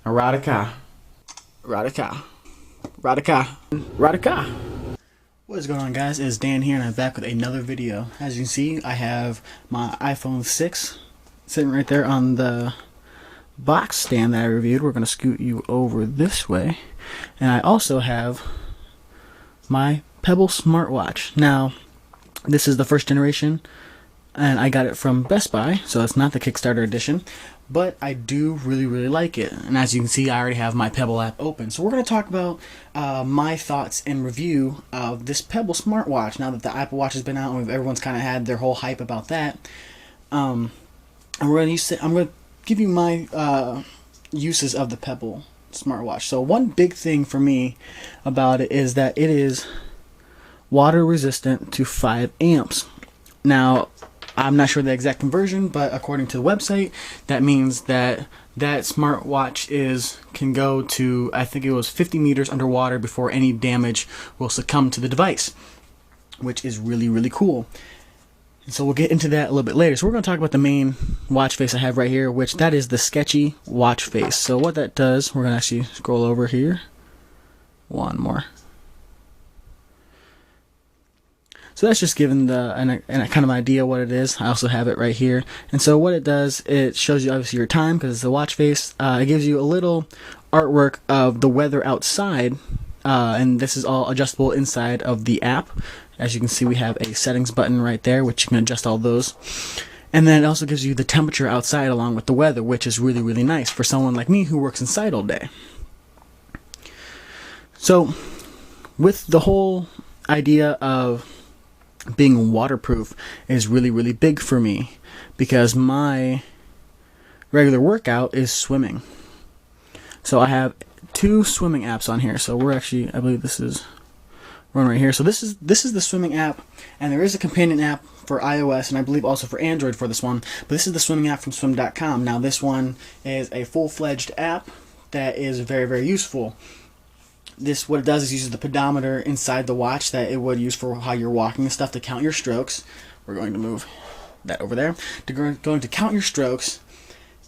RADAKA. RADAKA. RADAKA. RADAKA. What is going on, guys? It's Dan here, and I'm back with another video. As you can see, I have my iPhone 6 sitting right there on the box stand that I reviewed. We're going to scoot you over this way. And I also have my Pebble smartwatch. Now, this is the first generation, and I got it from Best Buy, so it's not the Kickstarter edition. But I do really like it, and as you can see, I already have my Pebble app open. So we're going to talk about my thoughts and review of this Pebble smartwatch. Now that the Apple Watch has been out, and everyone's kind of had their whole hype about that, and I'm going to give you my uses of the Pebble smartwatch. So one big thing for me about it is that it is water resistant to 5 amps. Now, I'm not sure the exact conversion, but according to the website, that means that that smartwatch can go to, I think it was 50 meters underwater before any damage will succumb to the device, which is really cool. And so we'll get into that a little bit later. So we're going to talk about the main watch face I have right here, which that is the sketchy watch face. So what that does, we're going to actually scroll over here. One more. So that's just giving a kind of idea what it is. I also have it right here. And so what it does, it shows you obviously your time because it's a watch face. It gives you a little artwork of the weather outside. And this is all adjustable inside of the app. As you can see, we have a settings button right there, which you can adjust all those. And then it also gives you the temperature outside along with the weather, which is really nice for someone like me who works inside all day. So with the whole idea of being waterproof is really big for me because my regular workout is swimming. So I have 2 swimming apps on here. So we're actually, I believe this is one right here. So this is the swimming app, and there is a companion app for iOS and I believe also for Android for this one. But this is the swimming app from swim.com. Now this one is a full-fledged app that is very useful. This, what it does is uses the pedometer inside the watch that it would use for how you're walking and stuff to count your strokes. We're going to move that over there. Going to count your strokes,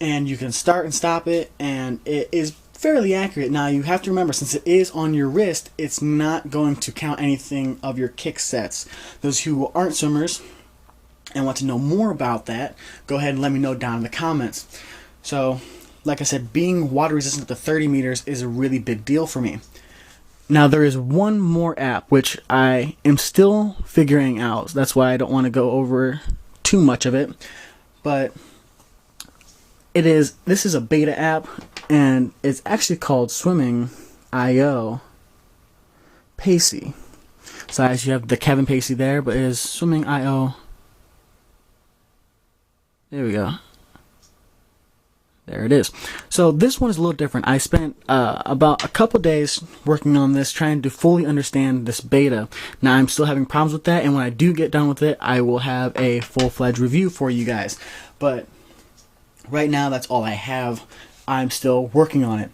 and you can start and stop it, and it is fairly accurate. Now you have to remember, since it is on your wrist, it's not going to count anything of your kick sets. Those who aren't swimmers and want to know more about that, go ahead and let me know down in the comments. So, like I said, being water resistant up to 30 meters is a really big deal for me. Now there is one more app which I am still figuring out. That's why I don't want to go over too much of it. But this is a beta app, and it's actually called Swimming.io Pacey. So as you have the Kevin Pacey there, but it is Swimming.io. There we go. There it is. So this one is a little different. I spent about a couple days working on this, trying to fully understand this beta. Now I'm still having problems with that, and when I do get done with it, I will have a full-fledged review for you guys. But right now, that's all I have. I'm still working on it.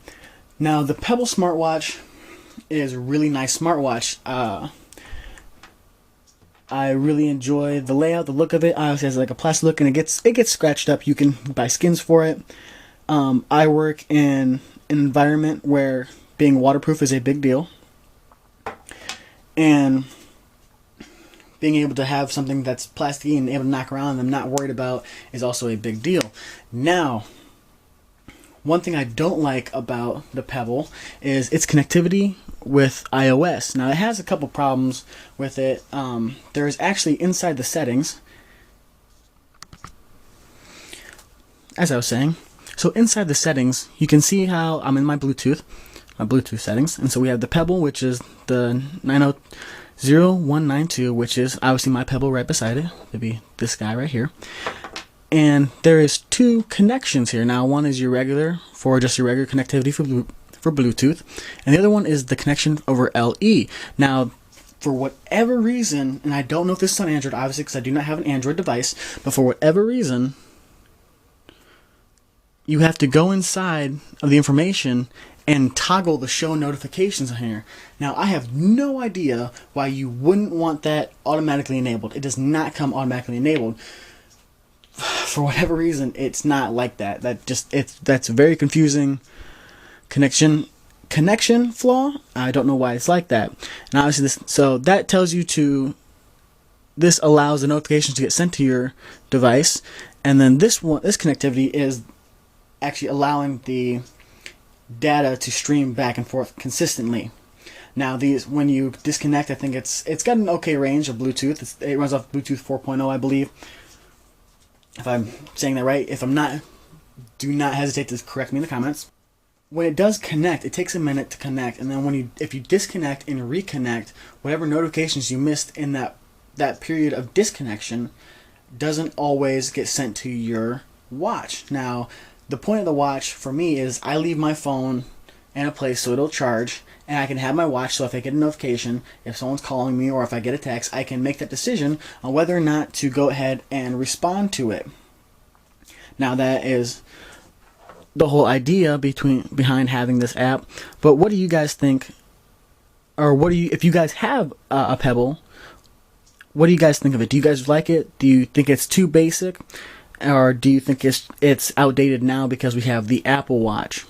Now the Pebble smartwatch is a really nice smartwatch. I really enjoy the layout, the look of it. Obviously, it has like a plastic look, and it gets scratched up. You can buy skins for it. I work in an environment where being waterproof is a big deal, and being able to have something that's plasticky and able to knock around and I'm not worried about is also a big deal. Now, one thing I don't like about the Pebble is its connectivity with iOS. Now, it has a couple problems with it. There is actually inside the settings, as I was saying, so inside the settings, you can see how I'm in my Bluetooth settings. And so we have the Pebble, which is the 900192, which is obviously my Pebble right beside it. It'd be this guy right here. And there is 2 connections here. Now, one is your regular connectivity for Bluetooth, and the other one is the connection over LE. Now, for whatever reason, and I don't know if this is on Android, obviously, because I do not have an Android device, but for whatever reason, you have to go inside of the information and toggle the show notifications on here. Now, I have no idea why you wouldn't want that automatically enabled. It does not come automatically enabled. For whatever reason, it's not like that. That's very confusing. connection flaw. I don't know why it's like that. And obviously so that tells you this allows the notifications to get sent to your device, and then this connectivity is actually allowing the data to stream back and forth consistently. Now when you disconnect, I think it's got an okay range of Bluetooth. It runs off Bluetooth 4.0, I believe, if I'm saying that right. If I'm not, do not hesitate to correct me in the comments. When it does connect, it takes a minute to connect, and then if you disconnect and reconnect, whatever notifications you missed in that period of disconnection doesn't always get sent to your watch. Now, the point of the watch for me is I leave my phone in a place so it'll charge, and I can have my watch, so if I get a notification, if someone's calling me or if I get a text, I can make that decision on whether or not to go ahead and respond to it. Now, that is the whole idea behind having this app. But what do you guys think, or if you guys have a Pebble, what do you guys think of it? Do you guys like it? Do you think it's too basic, or do you think it's outdated now because we have the Apple Watch?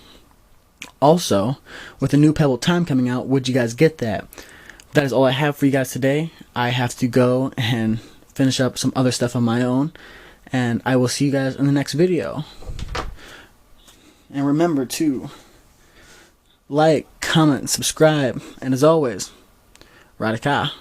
Also, with the new Pebble Time coming out, would you guys get that? That is all I have for you guys today. I have to go and finish up some other stuff on my own, and I will see you guys in the next video. And remember to like, comment, subscribe, and as always, RADAKA.